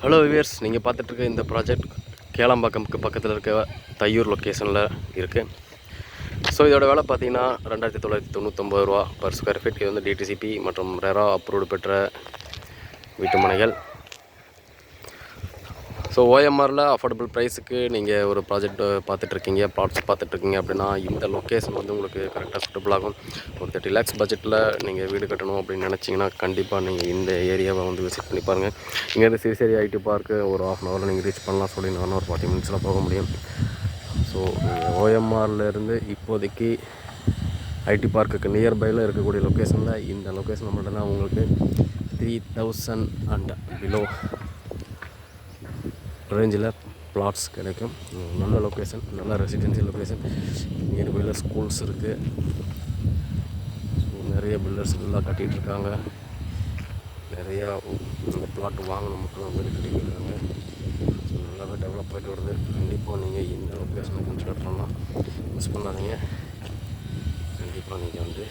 Hello viewers, நீங்கள் பார்த்துட்ருக்க இந்த project கேளம்பாக்கம்க்கு பக்கத்தில் இருக்க தையூர் லொக்கேஷனில் இருக்குது. ஸோ இதோட வேலை பார்த்தீங்கன்னா 2999 ரூபா பர் ஸ்கொயர் ஃபீட். இது வந்து டிடிசிபி மற்றும் ரெரா அப்ரூவ்டு பெற்ற வீட்டுமனைகள். ஸோ ஓஎம்ஆரில் அஃபோர்டபுள் ப்ரைஸுக்கு நீங்கள் ஒரு ப்ராஜெக்ட் பார்த்துட்ருக்கீங்க, ப்ளாட்ஸ் பார்த்துட்ருக்கீங்க அப்படின்னா இந்த லொக்கேஷன் வந்து உங்களுக்கு கரெக்டாக சூட்டபுள் ஆகும். ஒரு 30 lakhs பட்ஜெட்டில் நீங்கள் வீடு கட்டணும் அப்படின்னு நினச்சிங்கன்னா கண்டிப்பாக நீங்கள் இந்த ஏரியாவை வந்து விசிட் பண்ணி பாருங்கள். இங்கேருந்து சிறுசேரி ஐடி பார்க்கு ஒரு 1/2 hour நீங்கள் ரீச் பண்ணலாம். சொல்லி நான் ஒரு 40 minutes போக முடியும். ஸோ ஓஎம்ஆர்லேருந்து இப்போதைக்கு ஐடி பார்க்குக்கு நியர்பையில் இருக்கக்கூடிய லொக்கேஷனில் இந்த லொக்கேஷன் மட்டும்தான் உங்களுக்கு 3000 அண்ட் பிலோ ரேஞ்சில் பிளாட்ஸ் கிடைக்கும். நல்ல லொக்கேஷன், நல்ல ரெசிடென்சியல் லொக்கேஷன். நியர்பையில் ஸ்கூல்ஸ் இருக்குது. ஸோ நிறைய பில்டர்ஸ் எல்லாம் கட்டிகிட்ருக்காங்க. நிறையா இந்த பிளாட் வாங்கணும் மக்கள் வீடு கட்டிக்கிட்டு இருக்காங்க. ஸோ நல்லாவே டெவலப் ஆகிட்டு வருது. கண்டிப்பாக நீங்கள் இந்த லொக்கேஷனை கன்சிடர் பண்ணலாம். மிஸ் பண்ணாதீங்க. கண்டிப்பாக நீங்கள் வந்து